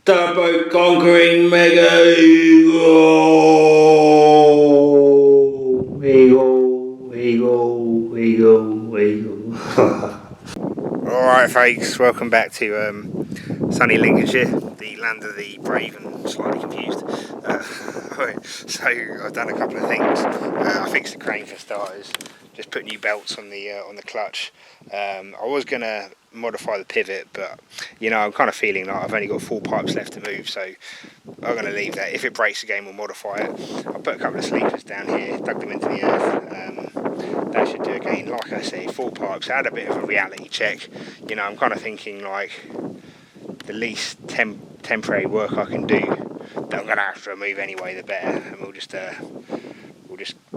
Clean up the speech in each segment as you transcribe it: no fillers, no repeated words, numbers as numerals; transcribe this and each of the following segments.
Turbo conquering mega eagle. Eagle. Alright folks, welcome back to sunny Lincolnshire, the land of the brave and slightly confused. So I've done a couple of things. I fixed the crane for starters, just put new belts on the clutch. I was going to modify the pivot, but you know, I'm kind of feeling like I've only got 4 pipes left to move, so I'm going to leave that. If it breaks again, we'll modify it. I'll put a couple of sleepers down here, dug them into the earth. That should do again. Like I say, 4 pipes. I had a bit of a reality check. You know, I'm kind of thinking like the least temporary work I can do that I'm going to have to remove anyway, the better, and we'll just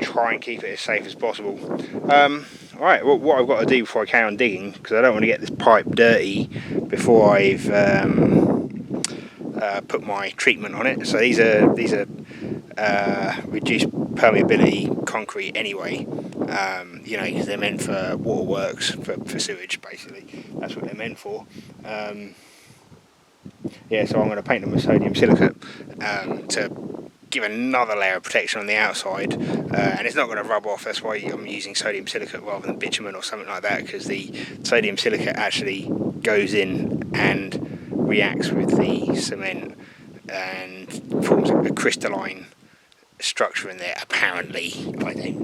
try and keep it as safe as possible. Alright, well, what I've got to do before I carry on digging, because I don't want to get this pipe dirty before I've put my treatment on it. So these are reduced permeability concrete anyway. You know, because they're meant for waterworks, for sewage basically. That's what they're meant for. Yeah, so I'm going to paint them with sodium silicate to give another layer of protection on the outside, and it's not going to rub off. That's why I'm using sodium silicate rather than bitumen or something like that, because the sodium silicate actually goes in and reacts with the cement and forms a crystalline structure in there, apparently.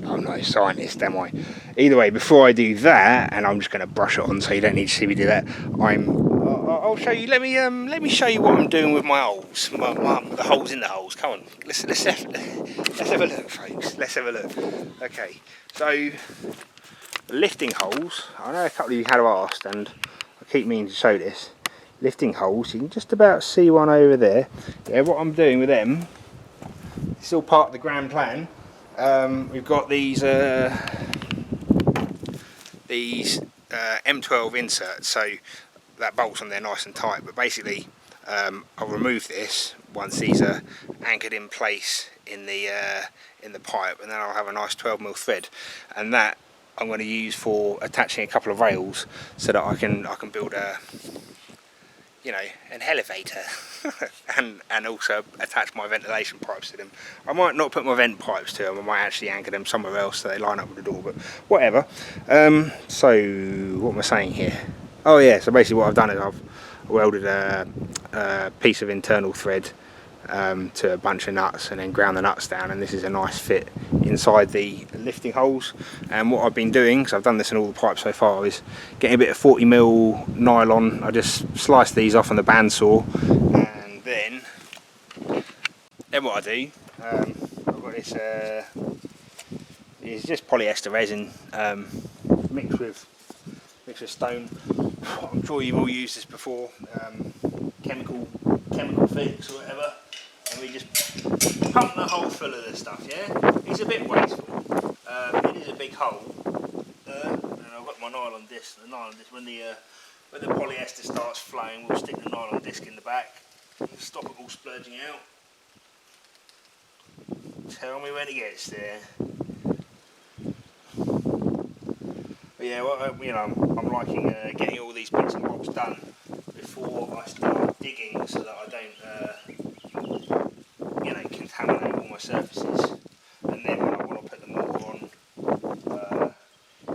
I'm not a scientist, am I? Either way, before I do that, and I'm just going to brush it on so you don't need to see me do that, I'll show you. Let me show you what I'm doing with my holes, the holes in the holes. Come on, let's have a look, folks. Let's have a look. Okay, so lifting holes. I know a couple of you had asked, and I keep meaning to show this. Lifting holes. You can just about see one over there. Yeah, what I'm doing with them. It's all part of the grand plan. We've got these M12 inserts, so that bolts on there nice and tight. But basically, I'll remove this once these are anchored in place in the pipe, and then I'll have a nice 12mm thread, and that I'm going to use for attaching a couple of rails so that I can build an elevator and also attach my ventilation pipes to them. I might not put my vent pipes to them, I might actually anchor them somewhere else so they line up with the door, but whatever. So what am I saying here? Oh yeah, so basically what I've done is I've welded a piece of internal thread to a bunch of nuts and then ground the nuts down, and this is a nice fit inside the lifting holes. And what I've been doing, because I've done this in all the pipes so far, is getting a bit of 40mm nylon. I just sliced these off on the bandsaw, and then what I do, I've got this, it's just polyester resin mixed with stone. I'm sure you've all used this before, chemical fix or whatever, and we just pump the hole full of this stuff. Yeah, it's a bit wasteful. It is a big hole, and I've got my nylon disc. The nylon disc, when the polyester starts flowing, we'll stick the nylon disc in the back, stop it all splurging out. Tell me when it gets there. But yeah, well, I'm liking getting all these bits and bobs done before I start digging, so that I don't, contaminate all my surfaces. And then when I want to put the mortar on,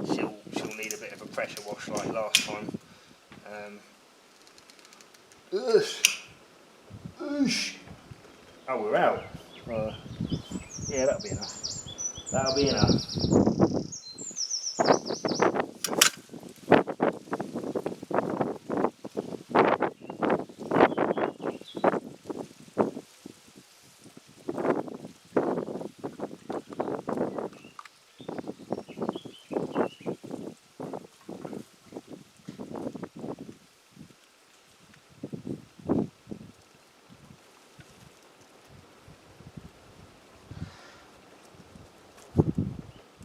she'll need a bit of a pressure wash like last time. Oh, we're out. Yeah, that'll be enough. That'll be enough.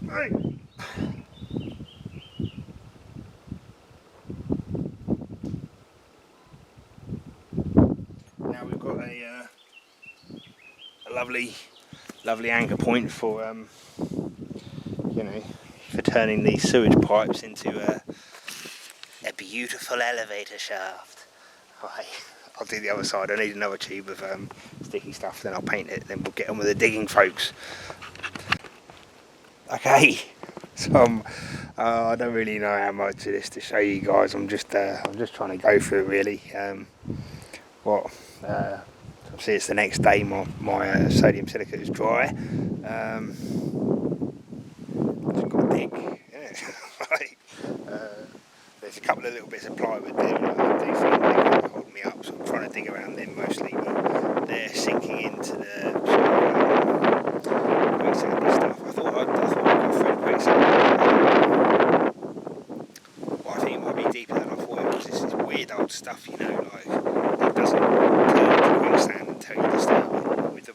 Right. Now we've got a lovely anchor point for for turning these sewage pipes into a beautiful elevator shaft. I'll do the other side. I need another tube of sticky stuff, then I'll paint it, then we'll get on with the digging, folks. Okay, so I don't really know how much of this to show you guys. I'm just trying to go through it really. Obviously it's the next day. My sodium silicate is dry. Just got to dig. There's a couple of little bits of plywood there that I do think they're going to hold me up, so I'm trying to dig around them mostly. But they're sinking into the quicksandy stuff. I thought I'd go through quicksand. Well, I think it might be deeper than I thought it was. This is weird old stuff, you know, like it doesn't turn into quicksand until you disturb it.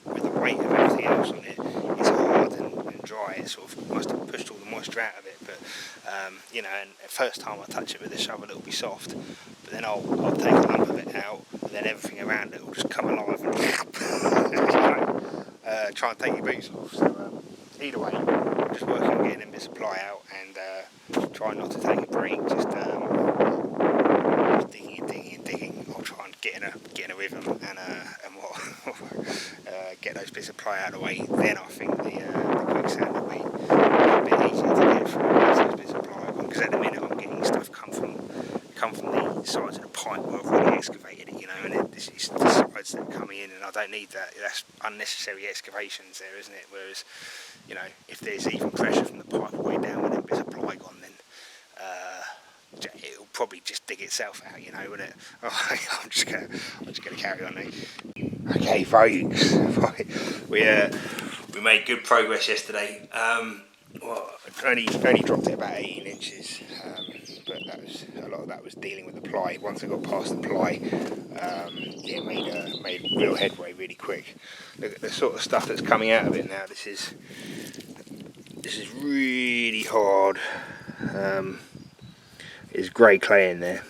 With the weight of everything else on it, it's hard and dry. It sort of must have pushed all the moisture out of it. But you know, and the first time I touch it with a shovel, it'll be soft. But then I'll take a lump of it out, and then everything around it will just come alive and try and take your boots off. So either way, I'm just working on getting them bits of ply out and trying not to take a break. Just digging. I'll try and get in a rhythm and get those bits of ply out of the way. Then I think the quicksand will be a bit easier to get through those bits of ply. Because at the minute I'm getting stuff come from the sides of the pipe where I've already excavated it, you know, and it's the sides that are coming in, and I don't need that. That's unnecessary excavations there, isn't it? Whereas, you know, if there's even pressure from the pipe way down with them bits of ply gone, then it'll probably just dig itself out, you know, wouldn't it? I'm just gonna carry on now. Okay, folks, we made good progress yesterday. Well, only dropped it about 18 inches, but a lot of that was dealing with the ply. Once I got past the ply, made real headway really quick. Look at the sort of stuff that's coming out of it now. This is really hard. There's grey clay in there,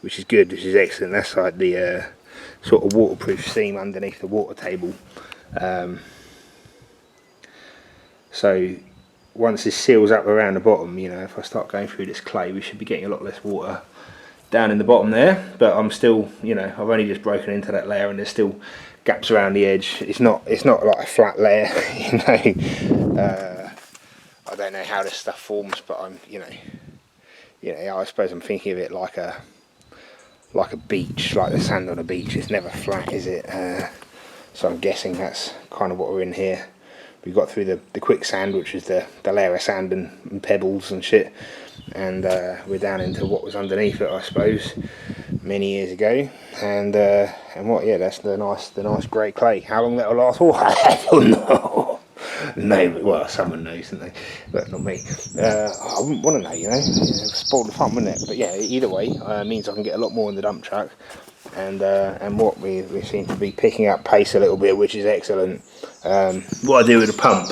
which is good, which is excellent. That's like the sort of waterproof seam underneath the water table. So once this seals up around the bottom, you know, if I start going through this clay, we should be getting a lot less water down in the bottom there. But I'm still, you know, I've only just broken into that layer, and there's still gaps around the edge. It's not like a flat layer, you know. I don't know how this stuff forms, but I suppose I'm thinking of it like a beach, like the sand on a beach. It's never flat, is it? So I'm guessing that's kind of what we're in here. We got through the quicksand, which is the layer of sand and pebbles and shit, and we're down into what was underneath it, I suppose, many years ago. And what? Yeah, that's the nice grey clay. How long that'll last for? I don't know. No, well, someone knows, don't they? But not me. I wouldn't want to know, you know. Spoil the fun, wouldn't it? But yeah, either way, means I can get a lot more in the dump truck. And what we seem to be picking up pace a little bit, which is excellent. What I do with the pump,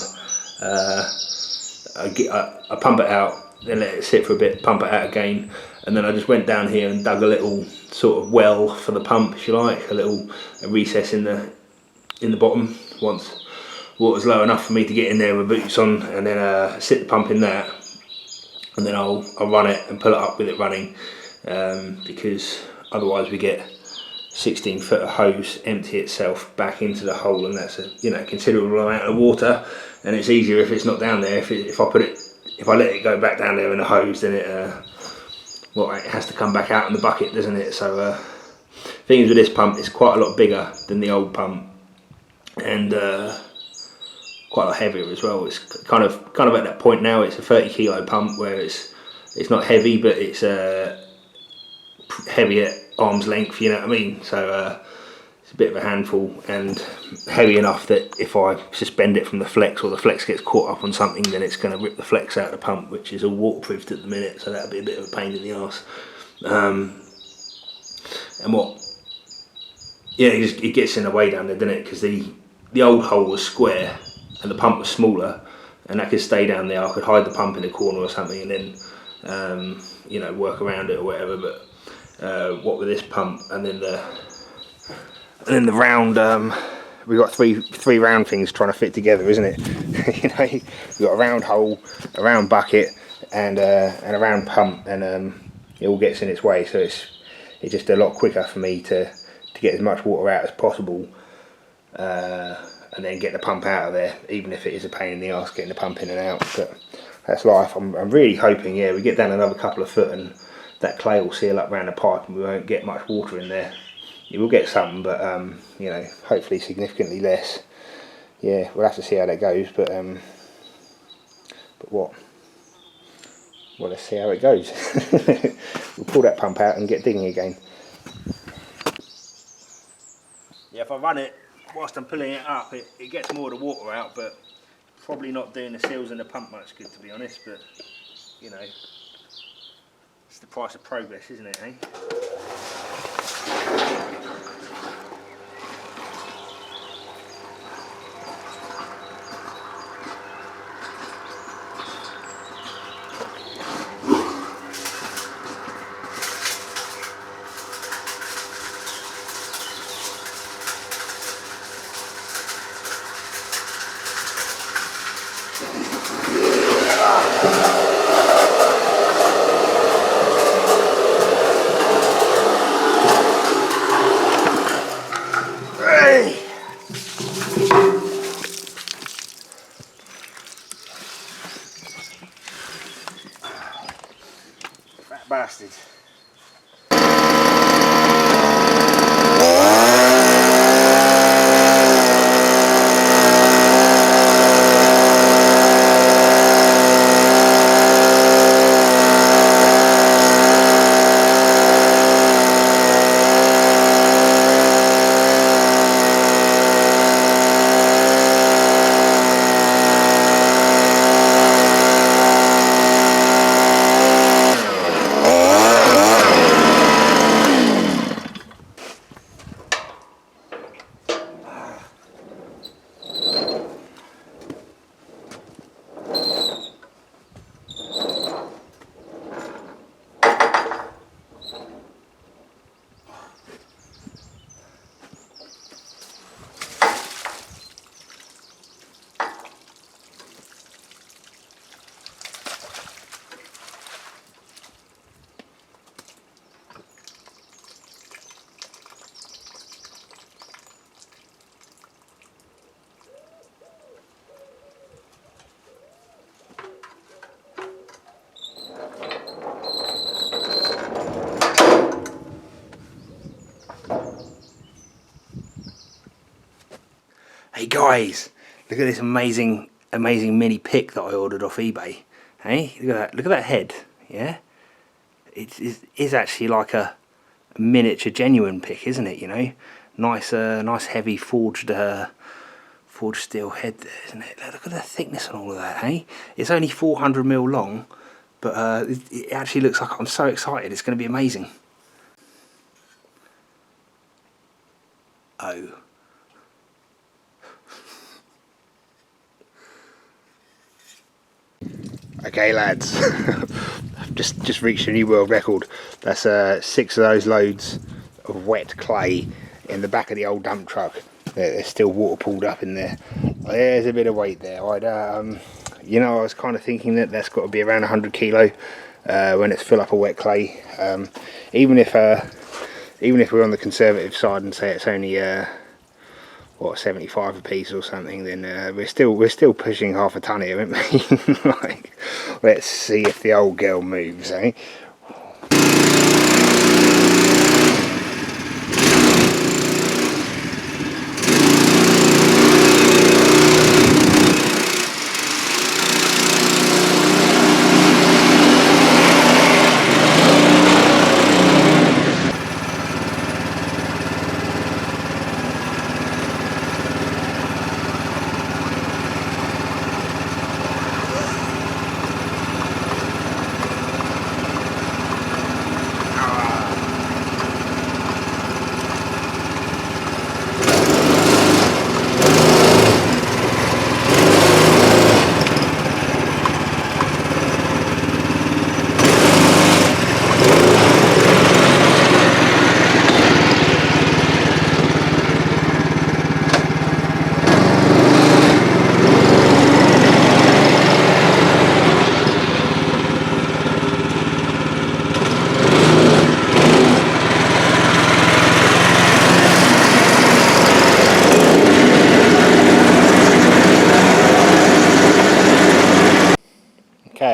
I pump it out, then let it sit for a bit, pump it out again, and then I just went down here and dug a little sort of well for the pump, if you like, a recess in the bottom. Once water's low enough for me to get in there with boots on, and then sit the pump in that, and then I'll run it and pull it up with it running, because otherwise we get 16 foot of hose empty itself back into the hole, and that's a considerable amount of water. And it's easier if it's not down there. If I let it go back down there in the hose, then it has to come back out in the bucket, doesn't it? So things with this pump, it's quite a lot bigger than the old pump, and quite a lot heavier as well. It's kind of at that point now. It's a 30 kilo pump where it's not heavy, but it's heavy at arm's length, you know what I mean? So it's a bit of a handful, and heavy enough that if I suspend it from the flex, or the flex gets caught up on something, then it's going to rip the flex out of the pump, which is all waterproofed at the minute, so that'll be a bit of a pain in the arse. It gets in the way down there, doesn't it? Because the old hole was square and the pump was smaller, and I could stay down there. I could hide the pump in a corner or something, and then work around it or whatever. But what with this pump and then the round, we got three round things trying to fit together, isn't it? You know, we got a round hole, a round bucket, and a round pump, and it all gets in its way. So it's just a lot quicker for me to get as much water out as possible, and then get the pump out of there, even if it is a pain in the arse getting the pump in and out. But that's life. I'm really hoping, yeah, we get down another couple of foot and that clay will seal up around the pipe and we won't get much water in there. You will get some, but you know, hopefully significantly less. Yeah, we'll have to see how that goes, but what? Well, let's see how it goes. We'll pull that pump out and get digging again. Yeah, if I run it whilst I'm pulling it up, it gets more of the water out, but probably not doing the seals and the pump much good, to be honest. But you know, it's the price of progress, isn't it, eh? Fat bastard. Hey guys, look at this amazing mini pick that I ordered off eBay. Hey, look at that head. Yeah, it is actually like a miniature genuine pick, isn't it? You know, nice heavy forged steel head there, isn't it? Look at the thickness and all of that. Hey, it's only 400mm long, but it actually looks like, I'm so excited. It's going to be amazing. Oh. Okay lads, just reached a new world record. That's 6 of those loads of wet clay in the back of the old dump truck. There's still water pulled up in there. There's a bit of weight there. You know, I was kind of thinking that that's got to be around 100 kilo when it's full up of wet clay. Even if we're on the conservative side and say it's only what, 75 a piece or something, then we're still pushing half a ton here, aren't we? Like, let's see if the old girl moves, eh?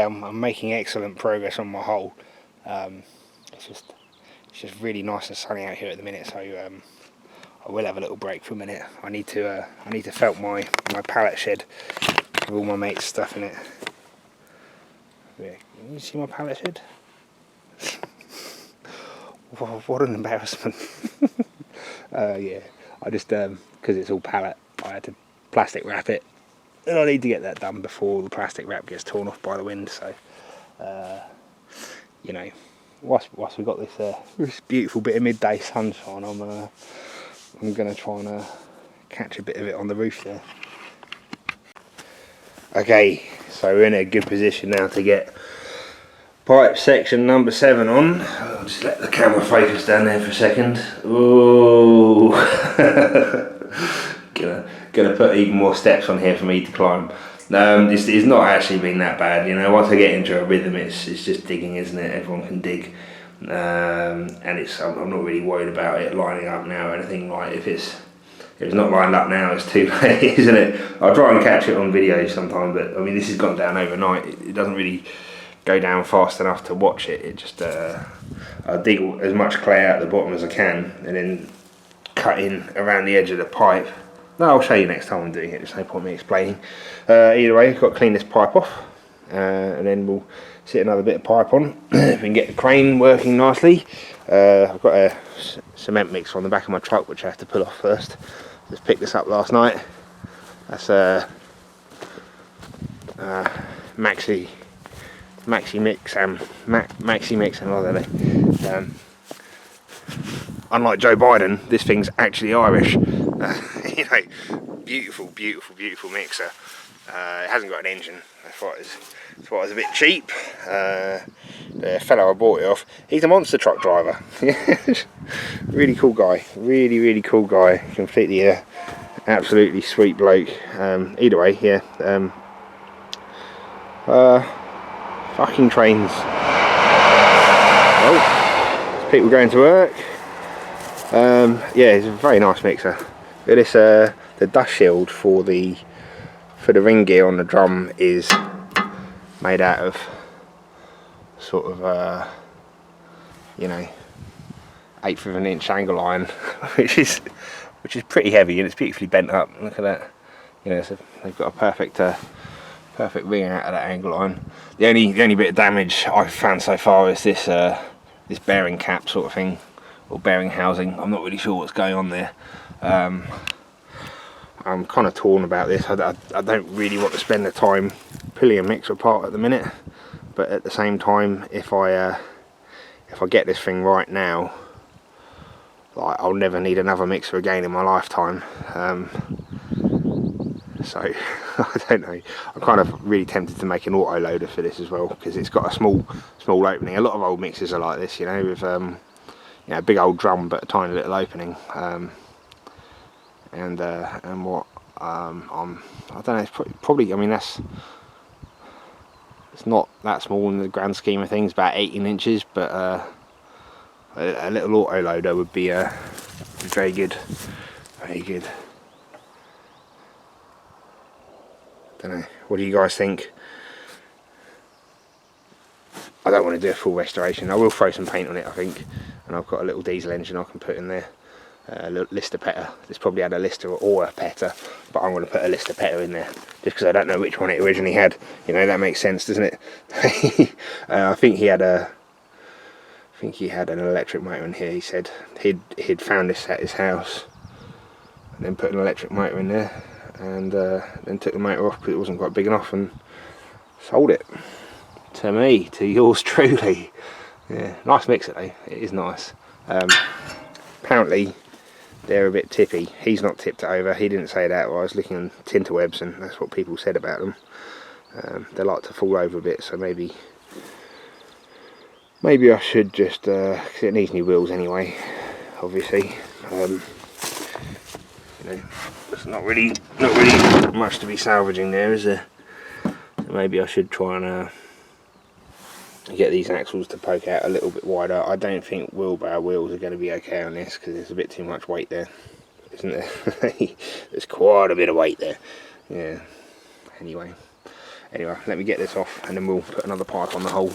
I'm making excellent progress on my hole. It's just really nice and sunny out here at the minute, so I will have a little break for a minute. I need to felt my pallet shed with all my mate's stuff in it. Yeah, can you see my pallet shed? What an embarrassment. Yeah, I just because it's all pallet, I had to plastic wrap it, and I need to get that done before the plastic wrap gets torn off by the wind. So you know, whilst we got this beautiful bit of midday sunshine, I'm gonna try and catch a bit of it on the roof there. Okay, so we're in a good position now to get pipe section number 7 on. I'll just let the camera focus down there for a second. Ooh. gonna put even more steps on here for me to climb. It's not actually been that bad, you know. Once I get into a rhythm, it's just digging, isn't it? Everyone can dig, and I'm not really worried about it lining up now or anything. Like if it's not lined up now, it's too late, isn't it? I'll try and catch it on video sometime, but I mean this has gone down overnight. It doesn't really go down fast enough to watch it. It just I'll dig as much clay out the bottom as I can, and then cut in around the edge of the pipe. No, I'll show you next time I'm doing it. There's no point me explaining. Either way, I've got to clean this pipe off, and then we'll sit another bit of pipe on. If we can get the crane working nicely. I've got a cement mixer on the back of my truck which I have to pull off first. Just picked this up last night. That's Maxi Mix and Maxi Mix and all that. Unlike Joe Biden, this thing's actually Irish. You know, beautiful mixer. It hasn't got an engine. That's why it's a bit cheap. The fellow I bought it off, he's a monster truck driver. Really cool guy. Really cool guy. Completely absolutely sweet bloke. Either way, yeah. Fucking trains. Oh, there's people going to work. Yeah, it's a very nice mixer. Look at this. The dust shield for the ring gear on the drum is made out of sort of you know, 1/8 of an inch angle iron, which is pretty heavy, and it's beautifully bent up. Look at that. You know, so they've got a perfect ring out of that angle iron. The only bit of damage I've found so far is this this bearing cap sort of thing, or bearing housing. I'm not really sure what's going on there. I'm kind of torn about this. I don't really want to spend the time pulling a mixer apart at the minute, but at the same time, if I get this thing right now, like, I'll never need another mixer again in my lifetime. So I don't know. I'm kind of really tempted to make an auto loader for this as well, because it's got a small opening. A lot of old mixers are like this, you know, with you know, a big old drum but a tiny little opening. And what I don't know. It's probably. I mean, it's not that small in the grand scheme of things. About 18 inches, but a little auto loader would be very good. Very good. Don't know. What do you guys think? I don't want to do a full restoration. I will throw some paint on it, I think, and I've got a little diesel engine I can put in there. A little Lister Petter. This probably had a Lister or a Petter, but I'm going to put a Lister Petter in there just because I don't know which one it originally had. You know, that makes sense, doesn't it? I think he had an electric motor in here. He said he'd found this at his house and then put an electric motor in there, and then took the motor off because it wasn't quite big enough and sold it to me, to yours truly. Yeah, nice mixer though. It is nice. Apparently they're a bit tippy. He's not tipped it over. He didn't say that. Well, I was looking on Tinterwebs, and that's what people said about them. They like to fall over a bit, so maybe I should just, because it needs new wheels anyway, obviously. You know, there's not really much to be salvaging there, is there? So maybe I should try and get these axles to poke out a little bit wider. I don't think wheelbarrow wheels are going to be okay on this because there's a bit too much weight there, isn't there? There's quite a bit of weight there. Yeah. Anyway, Anyway, let me get this off and then we'll put another pipe on the hole.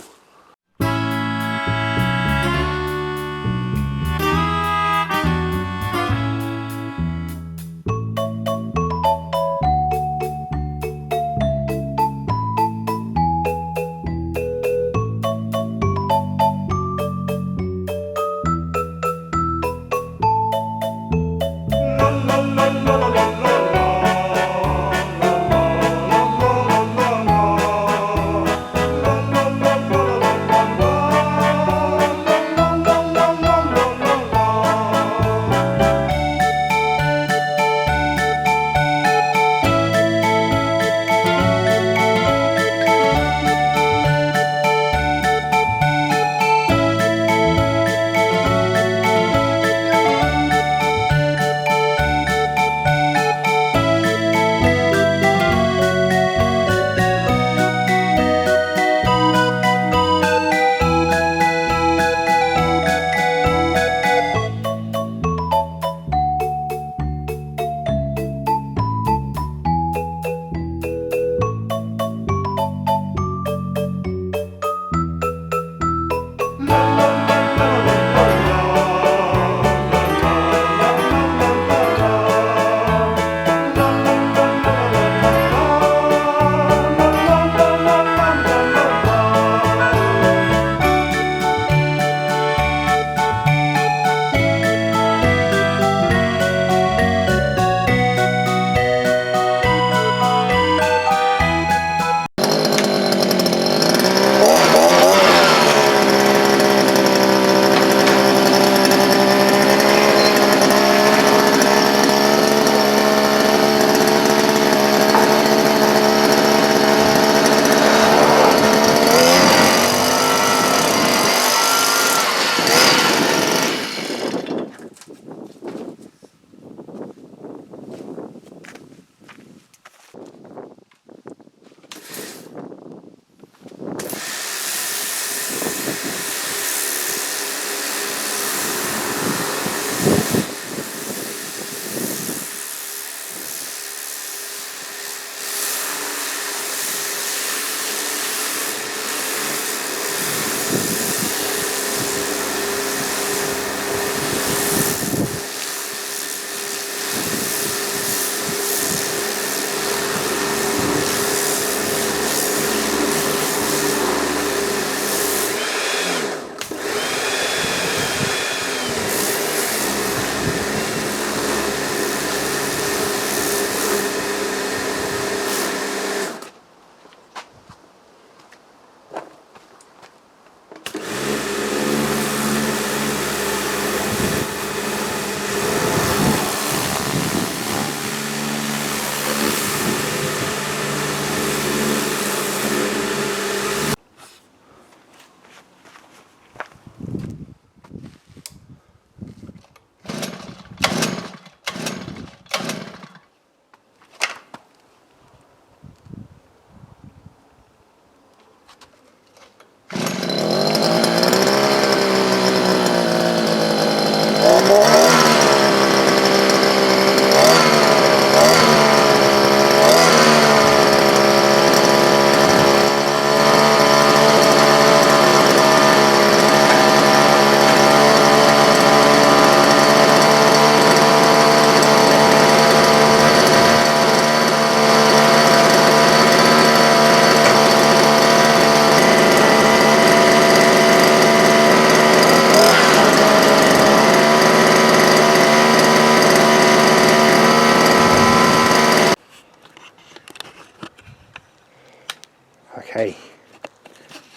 Okay,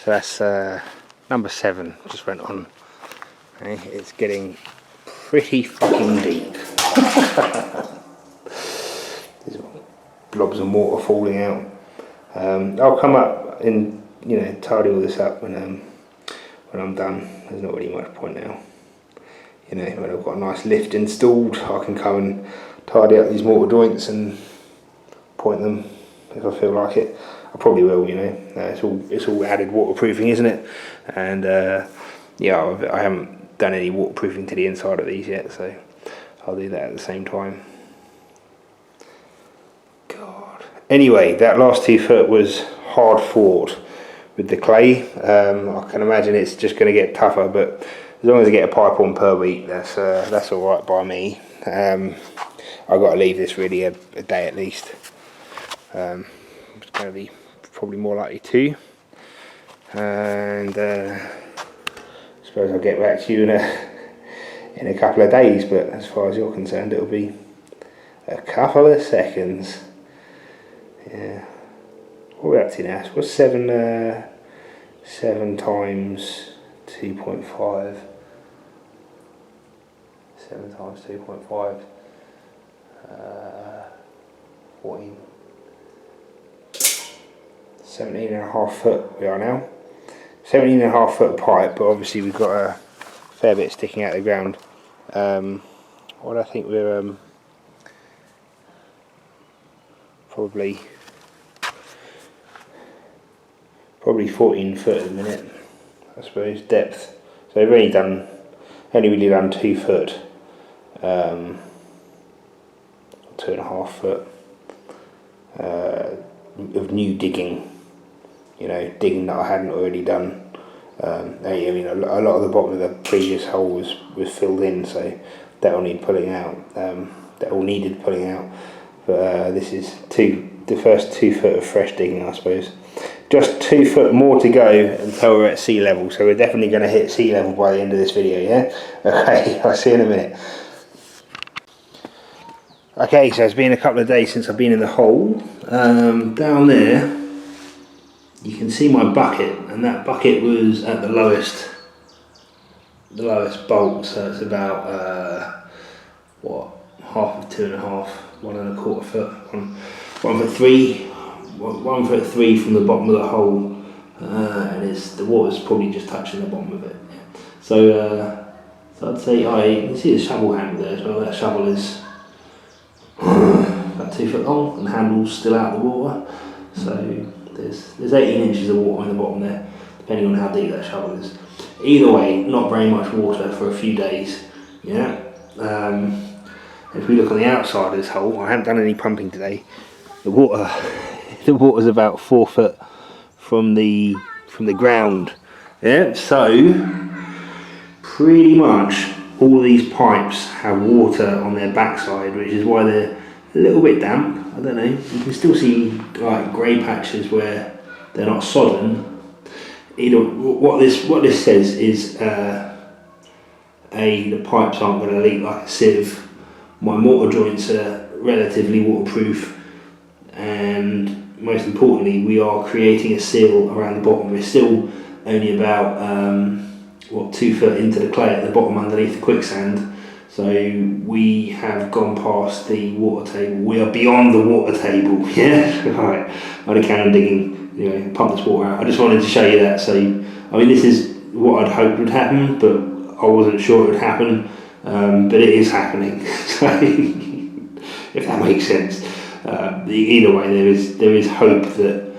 so that's number 7 just went on. Okay, it's getting pretty fucking deep. There's blobs of water falling out. I'll come up and tidy all this up when I'm done. There's not really much point now. When I've got a nice lift installed, I can come and tidy up these mortar joints and point them if I feel like it. I probably will, it's all added waterproofing, isn't it? And yeah, I haven't done any waterproofing to the inside of these yet, so I'll do that at the same time. God. Anyway, that last 2 foot was hard fought with the clay. I can imagine it's just going to get tougher, but as long as I get a pipe on per week, that's all right by me. I've got to leave this really a day at least. It's going to be probably more likely 2, and I suppose I'll get back to you in a couple of days. But as far as you're concerned, it'll be a couple of seconds. Yeah. What are we up to now? What's 7 times 2.5? 7 times 2.5. 14. 17.5 foot we are now. 17.5 foot pipe, but obviously we've got a fair bit sticking out of the ground. What I think we're probably 14 foot at the minute, I suppose, depth. So we've only really done 2 foot, 2.5 foot of new digging. You know, digging that I hadn't already done. I mean, a lot of the bottom of the previous hole was filled in, so that will need pulling out. That all needed pulling out. But this is the first 2 foot of fresh digging, I suppose. Just 2 foot more to go until we're at sea level, so we're definitely going to hit sea level by the end of this video, yeah? Okay, I'll see you in a minute. Okay, so it's been a couple of days since I've been in the hole. Down there, you can see my bucket, and that bucket was at the lowest bolt, so it's about, half of 2.5, 1.25 foot, 1 foot 3 from the bottom of the hole, and the water's probably just touching the bottom of it. So I'd say, you can see the shovel handle there as well. That shovel is about 2 foot long, and the handle's still out of the water. So there's 18 inches of water in the bottom there, depending on how deep that shovel is. Either way, not very much water for a few days. Yeah. If we look on the outside of this hole, I haven't done any pumping today. The water's about 4 foot from the ground. Yeah. So pretty much all of these pipes have water on their backside, which is why they're a little bit damp. I don't know. You can still see like grey patches where they're not sodden. What this says is the pipes aren't going to leak like a sieve. My mortar joints are relatively waterproof, and most importantly, we are creating a seal around the bottom. We're still only about 2 foot into the clay at the bottom underneath the quicksand. So we have gone past the water table. We are beyond the water table. Yeah, right. I'm going to carry on digging. Pump this water out. I just wanted to show you that. So I mean, this is what I'd hoped would happen, but I wasn't sure it would happen. But it is happening. So if that makes sense. Either way, there is hope that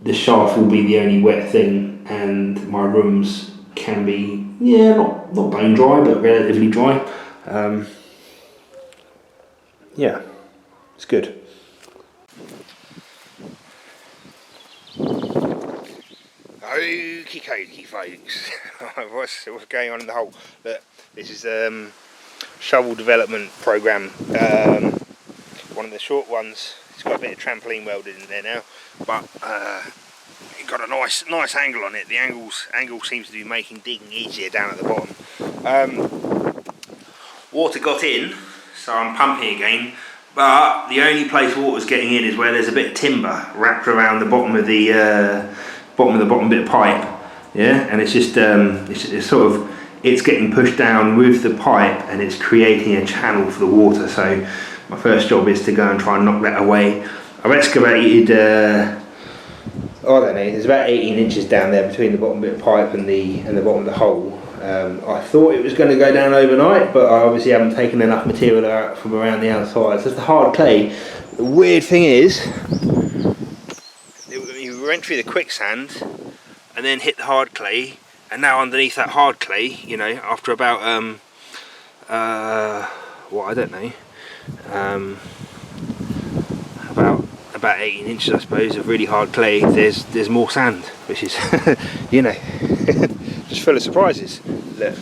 the shaft will be the only wet thing, and my rooms can be not bone dry, but relatively dry. Yeah, it's good. Okie dokie, folks. What's going on in the hole? Look, this is shovel development program. One of the short ones. It's got a bit of trampoline welded in there now, but it got a nice angle on it. The angle seems to be making digging easier down at the bottom. Water got in, so I'm pumping again. But the only place water's getting in is where there's a bit of timber wrapped around the bottom of the bottom bit of pipe. Yeah, and it's just it's getting pushed down with the pipe, and it's creating a channel for the water. So my first job is to go and try and knock that away. I've excavated. I don't know. There's about 18 inches down there between the bottom bit of pipe and the bottom of the hole. I thought it was going to go down overnight, but I obviously haven't taken enough material out from around the outside. So it's the hard clay. The weird thing is, we went through the quicksand and then hit the hard clay, and now underneath that hard clay, after about I don't know, about about 18 inches, I suppose, of really hard clay, there's more sand, which is, you know, just full of surprises. Look,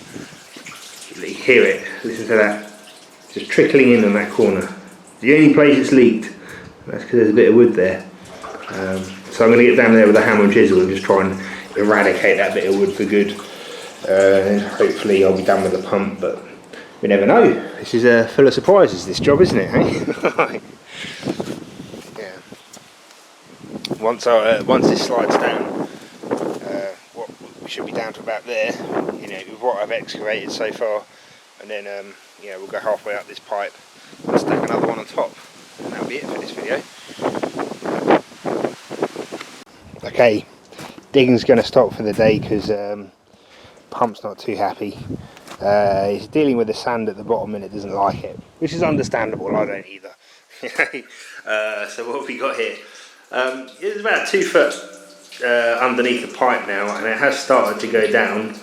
you hear it, listen to that, just trickling in on that corner. The only place it's leaked, that's because there's a bit of wood there. So I'm going to get down there with a hammer and chisel and just try and eradicate that bit of wood for good. And hopefully I'll be done with the pump, but we never know. This is full of surprises, this job, isn't it? Hey? Yeah. Once this slides down, we should be down to about there, you know, with what I've excavated so far, and then yeah, we'll go halfway up this pipe and stack another one on top, and that'll be it for this video. Okay, digging's going to stop for the day because pump's not too happy. It's dealing with the sand at the bottom and it doesn't like it, which is understandable. I don't either. So what have we got here? It's about 2 foot underneath the pipe now, and it has started to go down.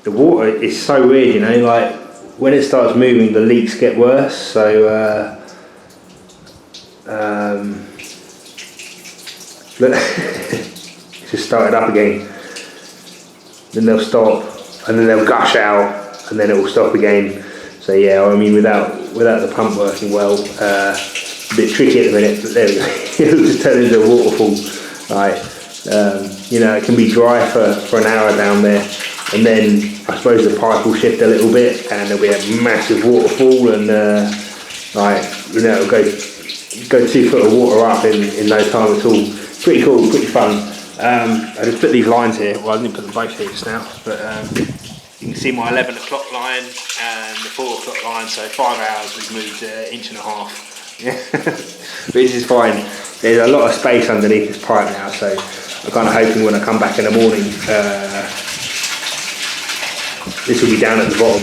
The water is so weird, you know, like when it starts moving the leaks get worse, so look, it's just started up again, then they'll stop and then they'll gush out and then it will stop again. So yeah, I mean, without the pump working well, a bit tricky at the minute, but there we go. It'll just turn into a waterfall. Right, you know, it can be dry for an hour down there, and then I suppose the pipe will shift a little bit and there'll be a massive waterfall, and like, you know, it'll go 2 foot of water up in no time at all. Pretty cool, pretty fun. I just put these lines here. Well, I didn't put them both here just now, but you can see my 11 o'clock line and the 4 o'clock line, so 5 hours we've moved 1.5 inches. Yeah. Which is fine. There's a lot of space underneath this pipe now, so I'm kind of hoping when I come back in the morning, this will be down at the bottom.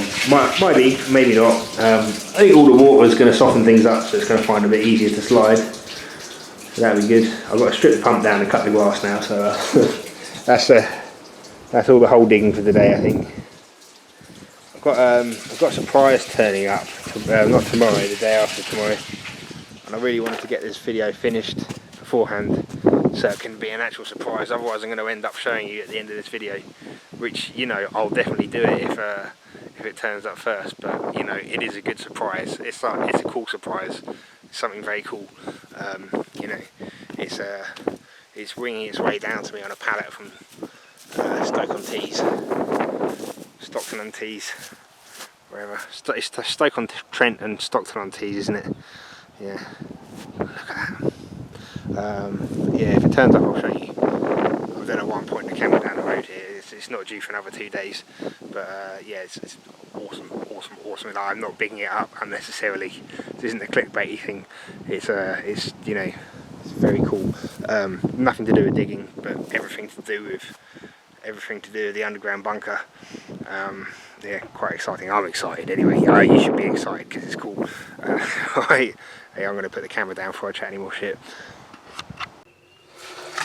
Might be, maybe not. I think all the water is going to soften things up, so it's going to find it a bit easier to slide. So that'll be good. I've got to strip the pump down and cut the grass now, so that's all the whole digging for the day, I think. I've got a surprise turning up, not tomorrow, the day after tomorrow, and I really wanted to get this video finished beforehand so it can be an actual surprise. Otherwise I'm going to end up showing you at the end of this video, which, you know, I'll definitely do it if it turns up first, but you know, it is a good surprise. It's a cool surprise. It's something very cool. You know, it's winging its way down to me on a pallet from Stockton-on-Tees, wherever. It's Stoke-on-Trent and Stockton-on-Tees, isn't it? Yeah. Look at that. Yeah, if it turns up, I'll show you. I don't know why I'm pointing the camera down the road here. It's not due for another 2 days, but yeah, it's awesome. And I'm not bigging it up unnecessarily. This isn't a clickbaity thing. It's you know, it's very cool. Nothing to do with digging, but everything to do with the underground bunker. Yeah, quite exciting. I'm excited anyway. You should be excited because it's cool. Right, hey, I'm going to put the camera down before I chat any more shit.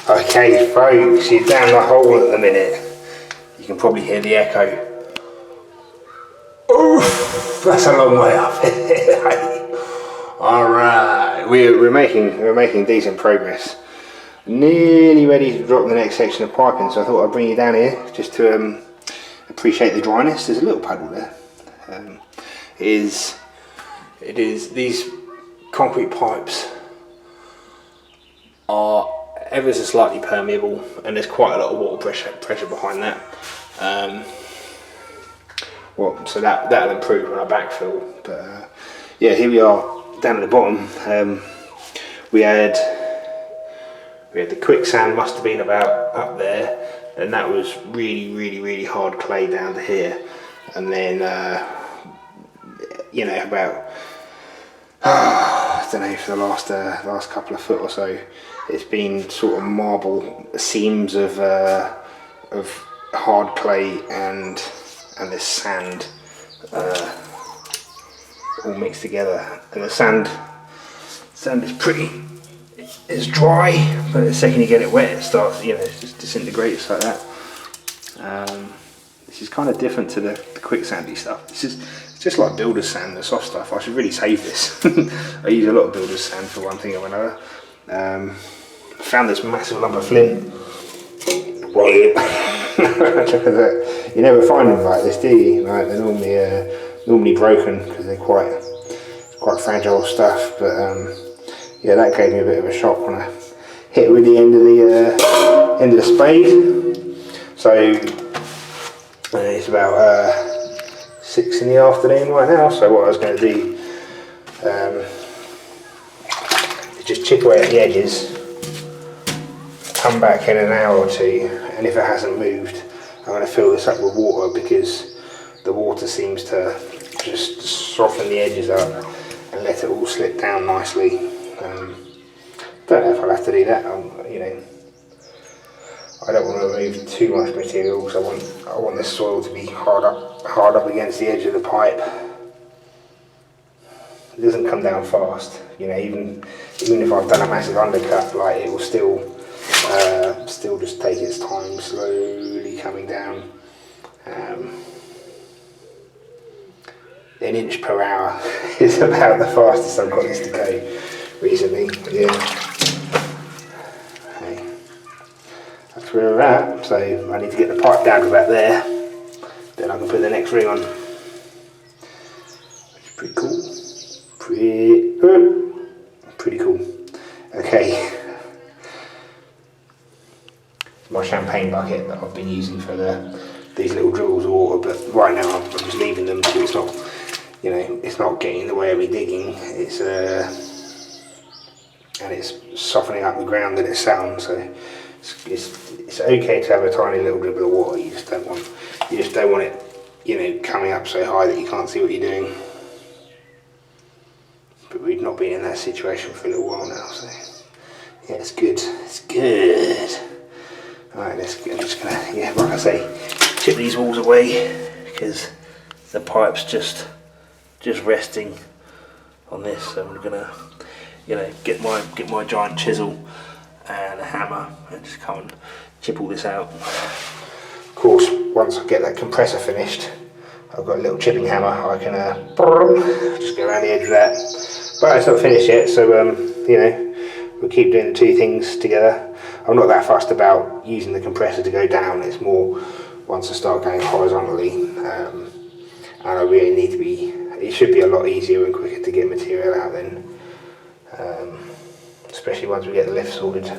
Okay, folks, you're down the hole at the minute. You can probably hear the echo. Oof, that's a long way up. All right, we're making decent progress. Nearly ready to drop the next section of piping, so I thought I'd bring you down here just to appreciate the dryness. There's a little puddle there. It is these concrete pipes are ever so slightly permeable, and there's quite a lot of water pressure behind that. So that'll improve when I backfill. But yeah, here we are down at the bottom. We had the quicksand, must have been about up there, and that was really hard clay down to here. And then you know, about I don't know, for the last couple of foot or so, it's been sort of marble seams of hard clay and this sand all mixed together. And the sand it's dry, but the second you get it wet, it starts, you know, it just disintegrates like that. This is kind of different to the quick sandy stuff. This is just like builder's sand, the soft stuff. I should really save this. I use a lot of builder's sand for one thing or another. Found this massive lump of flint. Right. You never find them like this, do you? Like, they're normally broken because they're quite fragile stuff. But yeah, that gave me a bit of a shock when I hit it with the end of the spade. So it's about 6 in the afternoon right now. So what I was going to do is just chip away at the edges, come back in an hour or two, and if it hasn't moved, I'm going to fill this up with water, because the water seems to just soften the edges up and let it all slip down nicely. Don't know if I'll have to do that. You know, I don't want to remove too much material, because I want this soil to be hard up against the edge of the pipe. It doesn't come down fast. You know, even if I've done a massive undercut, like, it will still just take its time, slowly coming down. An inch per hour is about the fastest I've got this to go recently. Yeah. Okay. That's where we're at. So I need to get the pipe down to about there. Then I can put the next ring on. Which is pretty cool. Pretty cool. Okay. My champagne bucket that I've been using for these little dribbles of water, but right now I'm just leaving them so it's not, you know, it's not getting in the way of me digging. It's and it's softening up the ground that it's sat on, so it's okay to have a tiny little dribble of water. You just don't want it, you know, coming up so high that you can't see what you're doing. But we've not been in that situation for a little while now, so yeah, it's good. It's good. Alright, I'm just gonna, yeah, like I say, chip these walls away, because the pipe's just resting on this. So I'm gonna, you know, get my giant chisel and a hammer and just come and chip all this out. Of course, once I get that compressor finished, I've got a little chipping hammer. I can just go around the edge of that. But it's not finished yet, so you know, we'll keep doing the two things together. I'm not that fussed about using the compressor to go down. It's more once I start going horizontally, and I really need to be. It should be a lot easier and quicker to get material out then, especially once we get the lift sorted.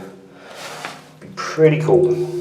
Be pretty cool.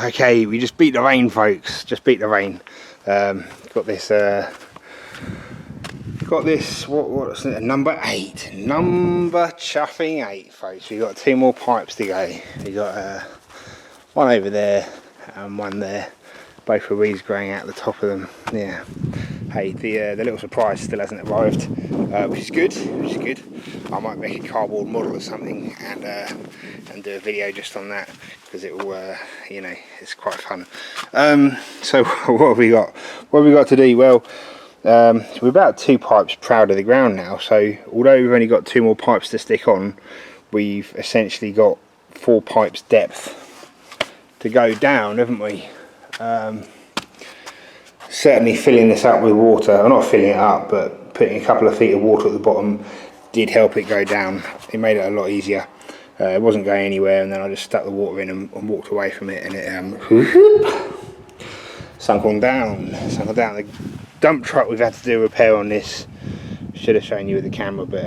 Okay, we just beat the rain, folks. Just beat the rain. Got this. What's it? Number 8. Number chuffing 8, folks. We got 2 more pipes to go. We got one over there and one there. Both of these growing out the top of them. Yeah. Hey, the little surprise still hasn't arrived, which is good. I might make a cardboard model or something and do a video just on that, because it will, you know, it's quite fun. So what have we got? What have we got to do? Well, we're about 2 pipes proud of the ground now. So although we've only got 2 more pipes to stick on, we've essentially got 4 pipes depth to go down, haven't we? Certainly filling this up with water, or not filling it up, but putting a couple of feet of water at the bottom did help it go down. It made it a lot easier. It wasn't going anywhere, and then I just stuck the water in and walked away from it, and it sunk on down. The dump truck, we've had to do a repair on this. Should have shown you with the camera, but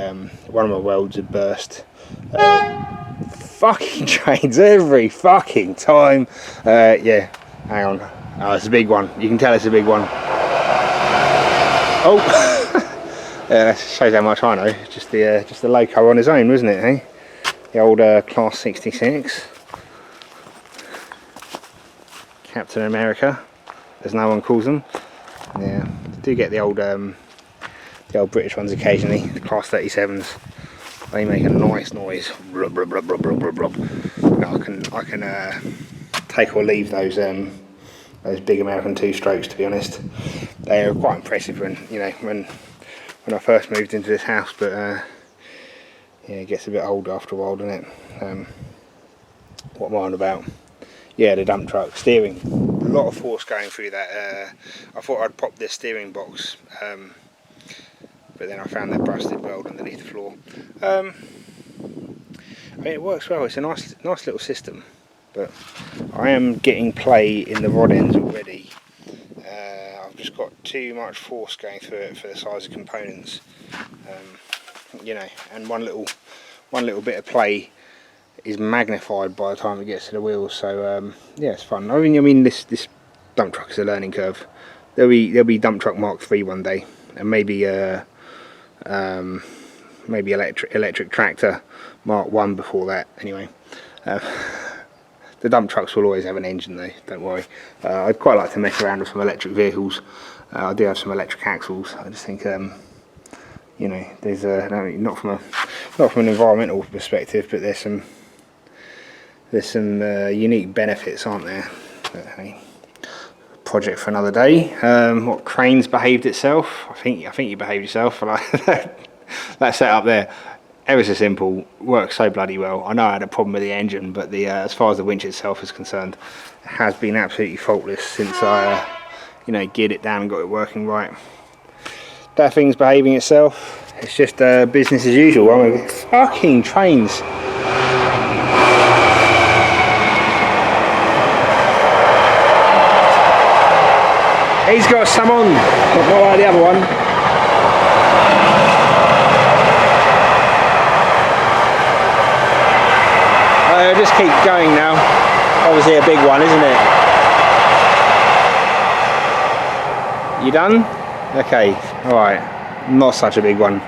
one of my welds had burst. Fucking trains every fucking time. Yeah, hang on. Oh, it's a big one. You can tell it's a big one. Oh, yeah, that shows how much I know. Just the loco on his own, wasn't it? Eh? The old Class 66, Captain America, as no one calls them. Yeah, I do get the old British ones occasionally. The Class 37s. They make a nice noise. Rub, rub, rub, rub, rub, rub, rub. I can take or leave those big American 2-strokes. To be honest, they are quite impressive when I first moved into this house. But yeah, it gets a bit old after a while, doesn't it? What am I on about? Yeah, the dump truck steering. A lot of force going through that. I thought I'd pop this steering box. But then I found that busted weld underneath the floor. I mean, it works well. It's a nice little system, but I am getting play in the rod ends already. I've just got too much force going through it for the size of components, you know. And one little bit of play is magnified by the time it gets to the wheels. So yeah, it's fun. I mean, this dump truck is a learning curve. There'll be dump truck Mark III one day, and maybe electric tractor Mark 1 before that. Anyway, the dump trucks will always have an engine though, don't worry. I'd quite like to mess around with some electric vehicles. I do have some electric axles. I just think you know, there's not from an environmental perspective, but there's some unique benefits, aren't there? But, hey, project for another day. What, cranes behaved itself? I think you behaved yourself. That setup there, ever so simple, works so bloody well. I know I had a problem with the engine, but as far as the winch itself is concerned, it has been absolutely faultless since I geared it down and got it working right. That thing's behaving itself. It's just business as usual. I mean, fucking trains. He's got some on, not like the other one. Just keep going now. Obviously a big one, isn't it? You done? Okay, alright. Not such a big one.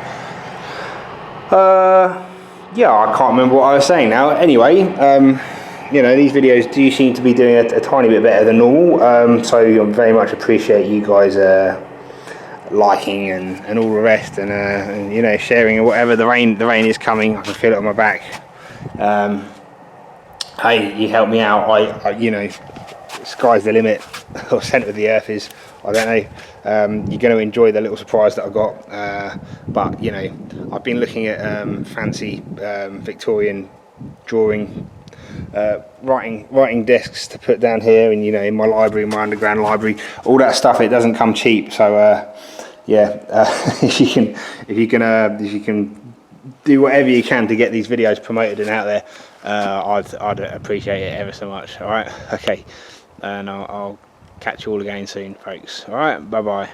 Yeah, I can't remember what I was saying now. Anyway, you know, these videos do seem to be doing a tiny bit better than normal, so I very much appreciate you guys liking and all the rest, and you know, sharing or whatever. The rain is coming. I can feel it on my back. Hey, you help me out. I you know, sky's the limit, or centre of the earth is. I don't know. You're going to enjoy the little surprise that I got. But you know, I've been looking at fancy Victorian drawing, writing desks to put down here, and you know, in my library, my underground library, all that stuff. It doesn't come cheap. So yeah, if you can do whatever you can to get these videos promoted and out there, I'd appreciate it ever so much. All right, okay, and I'll catch you all again soon, folks. All right, bye bye.